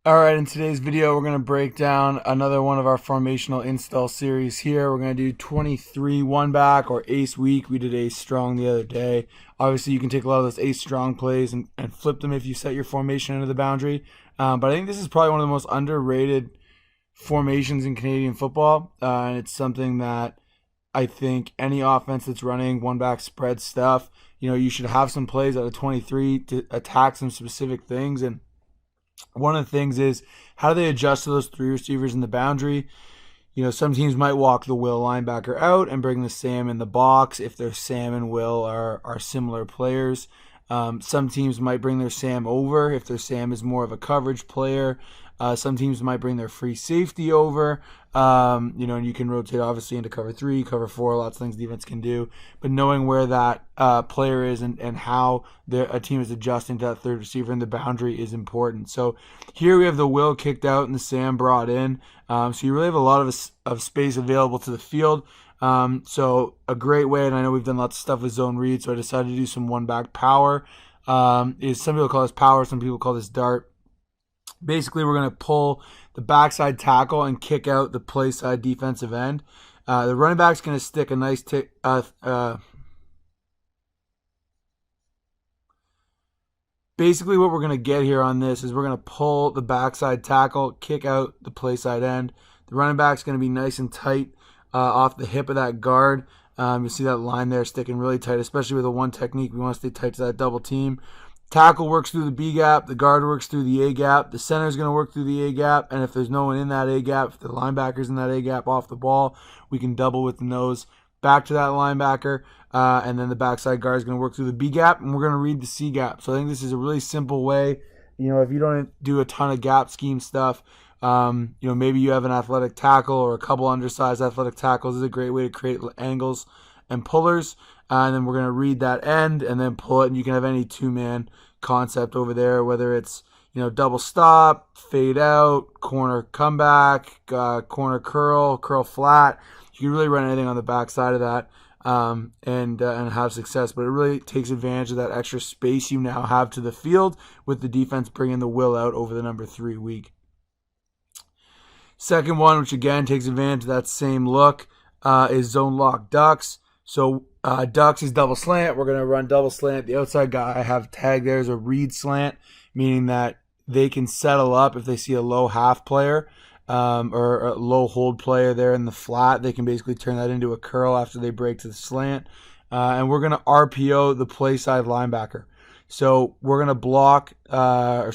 All right, in today's video, we're going to break down another one of our formational install series here. We're going to do 23 one back or ace weak. We did ace strong the other day. Obviously, you can take a lot of those ace strong plays and flip them if you set your formation into the boundary. But I think this is probably one of the most underrated formations in Canadian football. And it's something that I think any offense that's running one back spread stuff, you should have some plays out of 23 to attack some specific things. And one of the things is, how do they adjust to those three receivers in the boundary? Some teams might walk the Will linebacker out and bring the Sam in the box if their Sam and Will are similar players. Some teams might bring their Sam over if their Sam is more of a coverage player. Some teams might bring their free safety over. And you can rotate obviously into cover 3, cover 4, lots of things defense can do. But knowing where that player is and how a team is adjusting to that third receiver in the boundary is important. So here we have the Will kicked out and the Sam brought in. So you really have a lot of space available to the field. So a great way, and I know we've done lots of stuff with zone read, so I decided to do some one back power. Is some people call this power, some people call this dart. Basically, we're going to pull the backside tackle and kick out the play side defensive end. The running back's going to stick a nice tick. Basically, what we're going to get here on this is we're going to pull the backside tackle, kick out the play side end. The running back's going to be nice and tight off the hip of that guard. You see that line there sticking really tight, especially with a one technique. We want to stay tight to that double team. Tackle works through the B gap. The guard works through the A gap. The center is going to work through the A gap. And if there's no one in that A gap, if the linebacker's in that A gap off the ball, we can double with the nose back to that linebacker. And then the backside guard is going to work through the B gap, and we're going to read the C gap. So I think this is a really simple way. If you don't do a ton of gap scheme stuff, maybe you have an athletic tackle or a couple undersized athletic tackles. This is a great way to create angles and pullers. And then we're going to read that end and then pull it. And you can have any two-man concept over there, whether it's, double stop, fade out, corner comeback, corner curl, curl flat. You can really run anything on the backside of that and have success. But it really takes advantage of that extra space you now have to the field with the defense bringing the Will out over the number 3 weak. Second one, which again takes advantage of that same look, is zone lock ducks. So ducks is double slant. We're going to run double slant. The outside guy I have tagged there is a read slant, meaning that they can settle up if they see a low half player or a low hold player there in the flat. They can basically turn that into a curl after they break to the slant. And we're going to RPO the play side linebacker. So we're going to block, or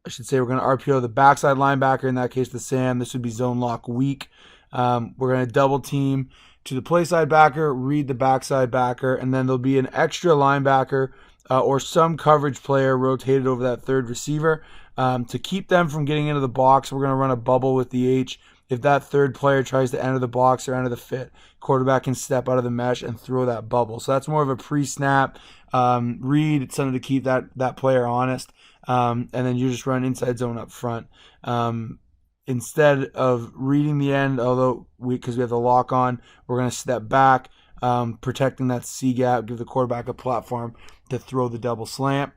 I should say we're going to RPO the backside linebacker, in that case the Sam. This would be zone lock weak. We're going to double team to the play side backer, read the backside backer, and then there'll be an extra linebacker or some coverage player rotated over that third receiver. To keep them from getting into the box, we're going to run a bubble with the H. If that third player tries to enter the box or enter the fit, quarterback can step out of the mesh and throw that bubble. So that's more of a pre-snap read. It's something to keep that player honest. And then you just run inside zone up front. Instead of reading the end, because we have the lock on, we're going to step back, protecting that C gap, give the quarterback a platform to throw the double slant.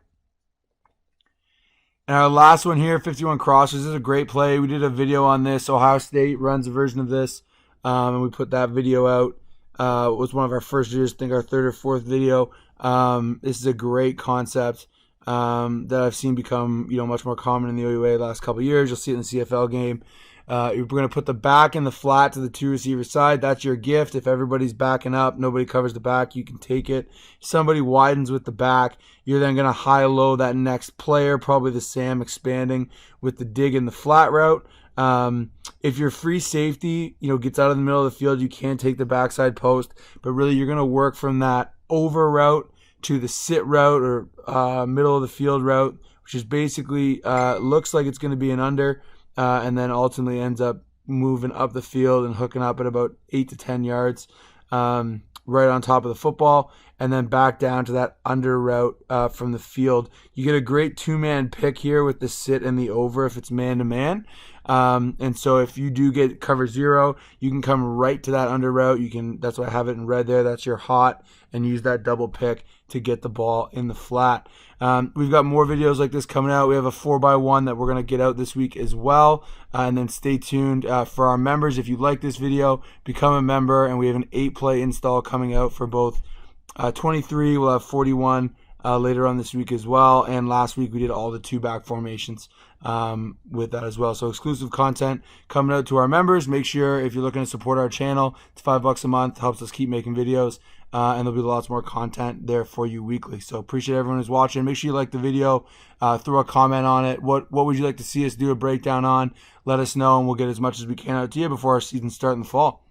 And our last one here, 51 crosses, is a great play. We did a video on this. Ohio State runs a version of this, and we put that video out. It was one of our first videos, I think our third or fourth video. This is a great concept that I've seen become much more common in the OUA the last couple of years. You'll see it in the CFL game. You're going to put the back in the flat to the two receiver side. That's your gift. If everybody's backing up, nobody covers the back, you can take it. If somebody widens with the back, you're then going to high-low that next player, probably the Sam expanding with the dig in the flat route. If your free safety gets out of the middle of the field, you can take the backside post, but really you're going to work from that over route to the sit route or middle of the field route, which is basically looks like it's going to be an under, and then ultimately ends up moving up the field and hooking up at about 8 to 10 yards right on top of the football, and then back down to that under route from the field. You get a great two-man pick here with the sit and the over if it's man-to-man. And so if you do get cover 0, you can come right to that under route. That's why I have it in red there. That's your hot, and use that double pick to get the ball in the flat. We've got more videos like this coming out. We have a 4x1 that we're going to get out this week as well. And then stay tuned for our members. If you like this video, become a member. And we have an 8-play install coming out for both 23. We'll have 41 later on this week as well. And last week we did all the 2-back formations with that as well. So exclusive content coming out to our members. Make sure if you're looking to support our channel, it's $5 a month, helps us keep making videos, and there'll be lots more content there for you weekly. So appreciate everyone who's watching. Make sure you like the video, throw a comment on it. What would you like to see us do a breakdown on? Let us know, and we'll get as much as we can out to you before our season starts in the fall.